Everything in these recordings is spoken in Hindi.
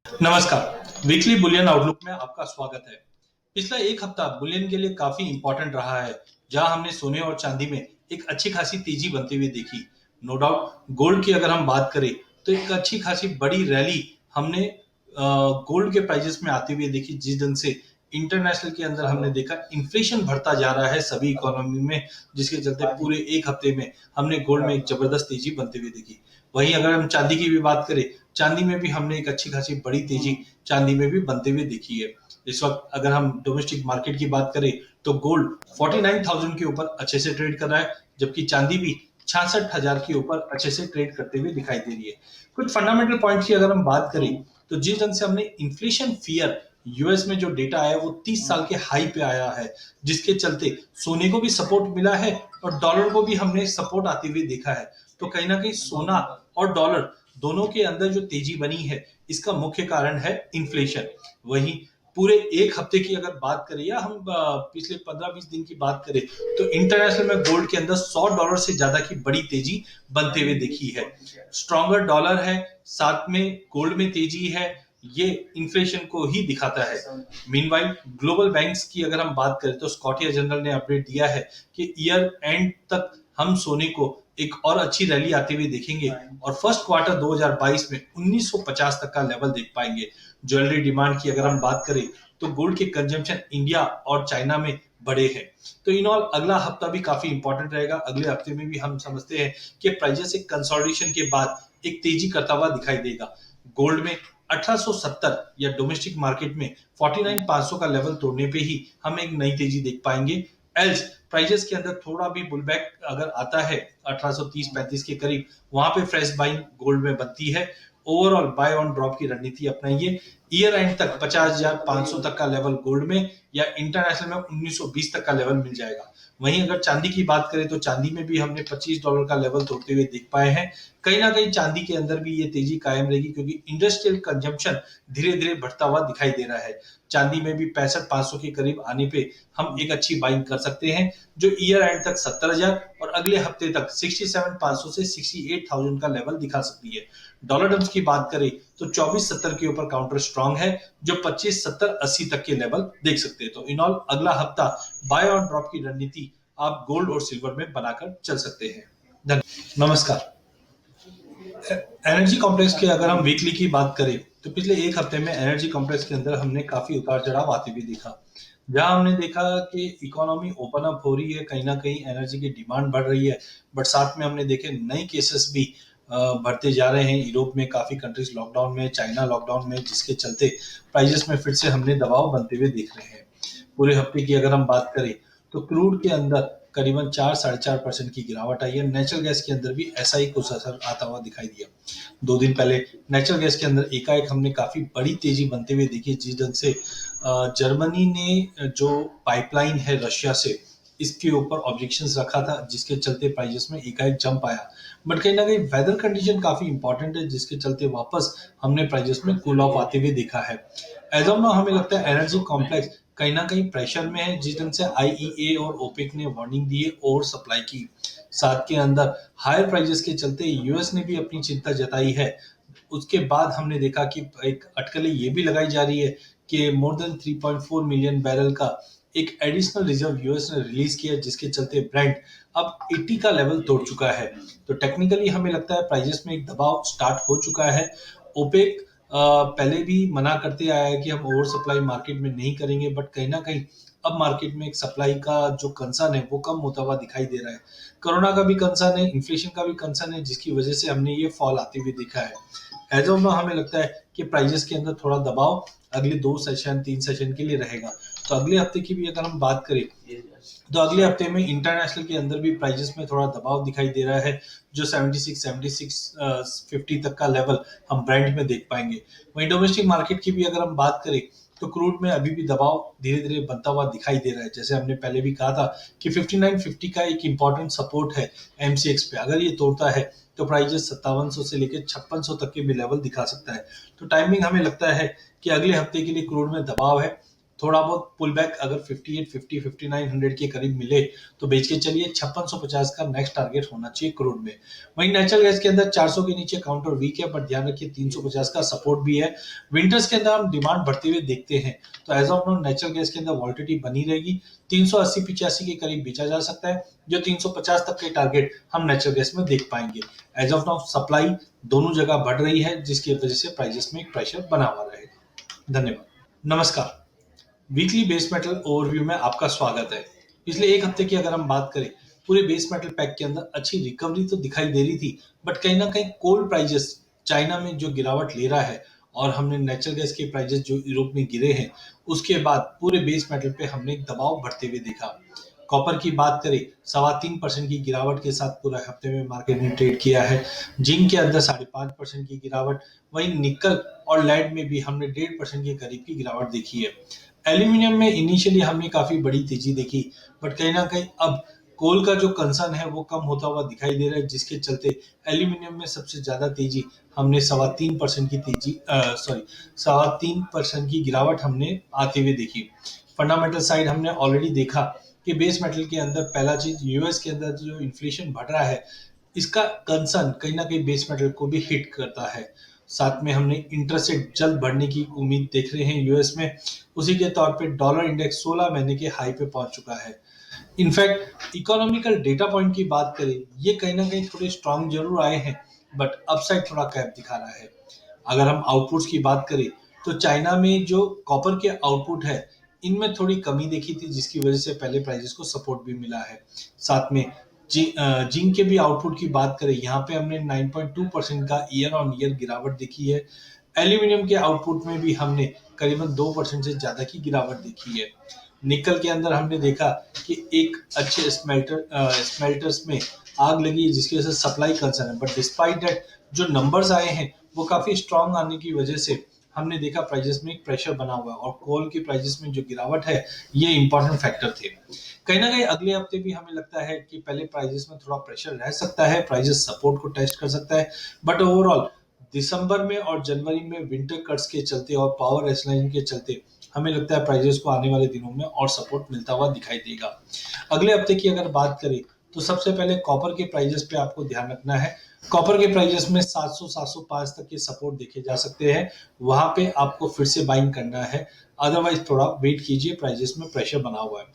नमस्कार। वीकली बुलियन आउटलुक में आपका स्वागत है। पिछला एक हफ्ता बुलियन के लिए काफी इंपॉर्टेंट रहा है, जहां हमने सोने और चांदी में एक अच्छी खासी तेजी बनती हुई देखी। नो डाउट गोल्ड की अगर हम बात करें तो एक अच्छी खासी बड़ी रैली हमने गोल्ड के प्राइजेस में आते हुए देखी, जिस ढंग से इंटरनेशनल के अंदर हमने देखा इन्फ्लेशन बढ़ता जा रहा है सभी इकोनॉमी में, जिसके चलते पूरे एक हफ्ते में हमने गोल्ड में एक जबरदस्त तेजी बनते हुए देखी। वहीं अगर हम चांदी की भी बात करें, चांदी में भी हमने एक अच्छी खासी बड़ी तेजी चांदी में भी बनते हुए देखी है। इस वक्त अगर हम डोमेस्टिक मार्केट की बात करें तो गोल्ड 49,000 के ऊपर अच्छे से ट्रेड कर रहा है, जबकि चांदी भी 66,000 के ऊपर अच्छे से ट्रेड करते हुए दिखाई दे रही है। कुछ फंडामेंटल पॉइंट की अगर हम बात करें तो जिस ढंग से हमने इन्फ्लेशन फियर यूएस में जो डेटा आया वो 30 साल के हाई पे आया है, जिसके चलते सोने को भी सपोर्ट मिला है और डॉलर को भी हमने सपोर्ट आते हुए देखा है। तो कहीं ना कहीं सोना और डॉलर दोनों के अंदर जो तेजी बनी है, इसका मुख्य कारण है इन्फ्लेशन। वहीं पूरे एक हफ्ते की अगर बात करें या हम पिछले 15-20 दिन की बात करें तो इंटरनेशनल में गोल्ड के अंदर $100 से ज्यादा की बड़ी तेजी बनते हुए देखी है। स्ट्रॉन्गर डॉलर है, साथ में गोल्ड में तेजी है, ये इन्फ्लेशन को ही दिखाता है। मीनवाइल ग्लोबल बैंक्स की अगर हम बात करें तो स्कॉटिया जनरल ने अपडेट दिया है कि ईयर एंड तक हम सोने को एक और अच्छी रैली आते हुए देखेंगे और फर्स्ट क्वार्टर 2022 में 1950 तक का लेवल देख पाएंगे। ज्वेलरी डिमांड की अगर हम बात करें तो गोल्ड के कंजम्पशन इंडिया और चाइना में बड़े हैं। तो इन ऑल अगला हफ्ता भी काफी इंपॉर्टेंट रहेगा। अगले हफ्ते में भी हम समझते हैं कि प्राइजेस एक कंसोलिडेशन के बाद एक तेजी करता हुआ दिखाई देगा। गोल्ड में 1870 या डोमेस्टिक मार्केट में 49,500 का लेवल तोड़ने पे ही हम एक नई तेजी देख पाएंगे। एल्स प्राइजेस के अंदर थोड़ा भी पुलबैक अगर आता है 1830-35 के करीब, वहां पे फ्रेश बाइंग गोल्ड में बनती है। ओवरऑल बाय ऑन ड्रॉप की रणनीति अपनाइए। ईयर एंड तक 50,500 तक का लेवल गोल्ड में या इंटरनेशनल में 1920 तक का लेवल मिल जाएगा। वहीं अगर चांदी की बात करें तो चांदी में भी हमने $25 का लेवल तोड़ते हुए देख पाए हैं। कहीं ना कहीं चांदी के अंदर भी ये तेजी कायम रहेगी, क्योंकि इंडस्ट्रियल कंजम्पशन धीरे धीरे बढ़ता हुआ दिखाई दे रहा है। चांदी में भी 65,500 के करीब आने पे हम एक अच्छी बाइंग कर सकते हैं, जो ईयर एंड तक 70,000 और अगले हफ्ते तक 67,500 से 68,000 का लेवल दिखा सकती है। डॉलर टर्म्स की बात करें तो 2470 के ऊपर काउंटर स्ट्रांग है, जो 2570-80 तक के लेवल देख सकते हैं। तो इन ऑल अगला हफ्ता बाय ऑन ड्रॉप की रणनीति आप गोल्ड और सिल्वर में बनाकर चल सकते हैं। धन्यवाद। नमस्कार। एनर्जी कॉम्प्लेक्स की अगर हम वीकली की बात करें तो पिछले एक हफ्ते में एनर्जी कॉम्प्लेक्स के अंदर हमने काफी उतार चढ़ाव आते हुए देखा। जहां हमने देखा कि इकोनॉमी ओपन अप हो रही है, कहीं ना कहीं एनर्जी की डिमांड बढ़ रही है, बट साथ में हमने देखे नए केसेस भी बढ़ते जा रहे हैं। यूरोप में काफी कंट्रीज लॉकडाउन में, चाइना लॉकडाउन में, जिसके चलते प्राइजेस में फिर से हमने दबाव बनते हुए देख रहे हैं। पूरे हफ्ते की अगर हम बात करें तो क्रूड के अंदर करीबन 4-4.5% की गिरावट आई है। नेचुरल गैस के अंदर भी ऐसा ही कुछ असर आता हुआ दिखाई दिया। 2 दिन पहले नेचुरल गैस के अंदर एकाएक हमने काफी बड़ी तेजी बनते हुए देखी, जिस ढंग से जर्मनी ने जो पाइपलाइन है रशिया से, इसके ऊपर ऑब्जेक्शंस रखा था, जिसके चलते प्राइजेस में एकाएक जंप आया। बट कहीं ना कहीं वेदर कंडीशन काफी इंपॉर्टेंट है, जिसके चलते वापस हमने प्राइजेस में कूल ऑफ आते हुए देखा है। एज ऑफ नाउ हमें लगता है एनर्जी कॉम्प्लेक्स कहीं ना कहीं प्रेशर में है, जिस ढंग से आईईए और ओपेक ने वार्निंग दी है ओवर सप्लाई की। साथ के अंदर हायर प्राइजेस के चलते यूएस ने भी अपनी चिंता जताई है। उसके बाद हमने देखा कि एक अटकलें ये भी लगाई जा रही है कि मोर देन 3.4 मिलियन बैरल का एक एडिशनल रिजर्व यूएस ने रिलीज किया, जिसके चलते ब्रेंट अब 80 का लेवल तोड़ चुका है। तो टेक्निकली हमें लगता है प्राइजेस में एक दबाव स्टार्ट हो चुका है। ओपेक पहले भी मना करते आया है कि हम ओवर सप्लाई मार्केट में नहीं करेंगे, बट कहीं ना कहीं अब मार्केट में एक सप्लाई का जो कंसर्न है वो कम होता हुआ दिखाई दे रहा है। कोरोना का भी कंसर्न है, इन्फ्लेशन का भी कंसर्न है, जिसकी वजह से हमने ये फॉल आते हुए देखा है। एज ऑफ नाउ हमें लगता है कि प्राइजेस के अंदर थोड़ा दबाव अगले 2 सेशन 3 सेशन के लिए रहेगा। तो अगले हफ्ते की भी अगर हम बात करें तो अगले हफ्ते में इंटरनेशनल के अंदर भी प्राइजेस में थोड़ा दबाव दिखाई दे रहा है, जो 76-50 तक का लेवल हम ब्रेंट में देख पाएंगे। वहीं डोमेस्टिक मार्केट की भी अगर हम बात करें तो क्रूड में अभी भी दबाव धीरे धीरे बनता हुआ दिखाई दे रहा है। जैसे हमने पहले भी कहा था कि 5950 का एक इंपॉर्टेंट सपोर्ट है एमसीएक्स पे, अगर ये तोड़ता है तो प्राइजेस 5700 से लेकर 5600 तक के भी लेवल दिखा सकता है। तो टाइमिंग हमें लगता है कि अगले हफ्ते के लिए क्रूड में दबाव है। थोड़ा बहुत पुल बैक अगर 58, 50, 5900 के करीब मिले तो बेच के चलिए। 5650 का नेक्स्ट टारगेट होना चाहिए क्रूड में। वहीं नेचुरल गैस के अंदर 400 के नीचे काउंटर वीक है, बट ध्यान रखिए 350 का सपोर्ट भी है। विंटर्स के अंदर हम डिमांड बढ़ते हुए देखते हैं, तो as of now natural gas के अंदर वॉलिटिलिटी बनी रहेगी। 380-85 के करीब बेचा जा सकता है, जो 350 तक के टारगेट हम नेचुरल गैस में देख पाएंगे। एज ऑफ नाउ सप्लाई दोनों जगह बढ़ रही है, जिसकी वजह से प्राइसेस में एक प्रेशर बना हुआ रहेगा। धन्यवाद। नमस्कार। वीकली बेस मेटल ओवरव्यू में आपका स्वागत है। पिछले एक हफ्ते की अगर हम बात करें, पूरे बेस मेटल पैक के अंदर अच्छी रिकवरी तो दिखाई दे रही थी, बट कहीं ना कहीं कोल प्राइजेस चाइना में जो गिरावट ले रहा है और हमने नेचुरल गैस के प्राइजेस जो यूरोप में गिरे हैं, उसके बाद पूरे बेस मेटल पे हमने एक दबाव बढ़ते हुए देखा। कॉपर की बात करें, 3.25% की गिरावट के साथ पूरा हफ्ते में मार्केट ने ट्रेड किया है। जिंक के अंदर 5.5% की गिरावट, वहीं निकल और लेड में भी हमने 1.5% के करीब की गिरावट देखी है। एल्यूमिनियम में इनिशियली हमने काफी बड़ी तेजी देखी, बट कहीं ना कहीं अब कोल का जो कंसर्न है वो कम होता हुआ दिखाई दे रहा है, जिसके चलते एल्यूमिनियम में सबसे ज्यादा तेजी हमने 3.25% की तेजी 3.25% की गिरावट हमने आते हुए देखी। फंडामेंटल साइड हमने ऑलरेडी देखा कि बेस मेटल के अंदर पहला चीज, यूएस के अंदर जो इन्फ्लेशन बढ़ रहा है, इसका कंसर्न कहीं ना कहीं बेस मेटल को भी हिट करता है। साथ में हमने इंटरेस्ट रेट जल्द बढ़ने की उम्मीद देख रहे हैं यूएस में। उसी के तौर पे डॉलर इंडेक्स 16 महीने के हाई पे पहुंच चुका है। इनफैक्ट इकोनॉमिकल डेटा पॉइंट की बात करें, ये कहीं ना कहीं थोड़े स्ट्रांग जरूर आए हैं, बट अपसाइड थोड़ा कैप दिखा रहा है। अगर हम आउटपुट्स की बात करें, तो चाइना में जो कॉपर के आउटपुट है, इनमें थोड़ी कमी देखी थी, जिसकी वजह से पहले प्राइसेस को सपोर्ट भी मिला है। साथ में जिंक के भी आउटपुट की बात करें, यहाँ पे हमने 9.2% का ईयर ऑन ईयर गिरावट देखी है। एल्यूमिनियम के आउटपुट में भी हमने करीबन 2% से ज्यादा की गिरावट देखी है। निकल के अंदर हमने देखा कि एक अच्छे स्मेल्टर्स में आग लगी है, जिसकी वजह से सप्लाई कंसर्न है, बट डिस्पाइट दैट जो नंबर्स आए हैं वो काफी स्ट्रांग आने की वजह से हमने देखा प्राइजेस में एक प्रेशर बना हुआ है, और कोल की प्राइजेस में जो गिरावट है, ये इंपॉर्टेंट फैक्टर थे। कहीं ना कहीं अगले हफ्ते भी हमें लगता है कि पहले प्राइजेस में थोड़ा प्रेशर रह सकता है, प्राइजेस सपोर्ट को टेस्ट कर सकता है, बट ओवरऑल दिसंबर में और जनवरी में विंटर कट्स के चलते और पावर रेशनलाइजेशन के चलते हमें लगता है प्राइजेस को आने वाले दिनों में और सपोर्ट मिलता हुआ दिखाई देगा। अगले हफ्ते की अगर बात करें, तो सबसे पहले कॉपर के प्राइजेस पे आपको ध्यान रखना है। कॉपर के प्राइजेस में 700-705 तक के सपोर्ट देखे जा सकते हैं, वहां पे आपको फिर से बाइंग करना है, अदरवाइज थोड़ा वेट कीजिए, प्राइजेस में प्रेशर बना हुआ है।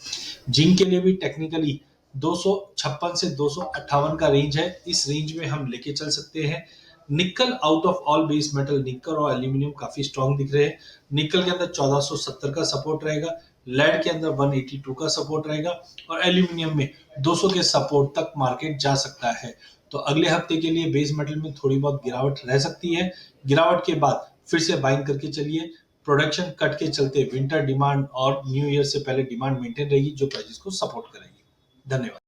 जिंक के लिए भी टेक्निकली 256 से 258 का रेंज है, इस रेंज में हम लेके चल सकते हैं। निकल out of all base metal, निकल और एल्यूमिनियम काफी स्ट्रांग दिख रहे हैं। निकल के अंदर 1470 का सपोर्ट रहेगा, लेड के अंदर 182 का सपोर्ट रहेगा, और एल्यूमिनियम में 200 के सपोर्ट तक मार्केट जा सकता है। तो अगले हफ्ते के लिए बेस मेटल में थोड़ी बहुत गिरावट रह सकती है। गिरावट के बाद फिर से बाइंग करके चलिए। प्रोडक्शन कट के चलते विंटर डिमांड और न्यू ईयर से पहले डिमांड मेंटेन रहेगी, जो प्राइसेस को सपोर्ट करेगी। धन्यवाद।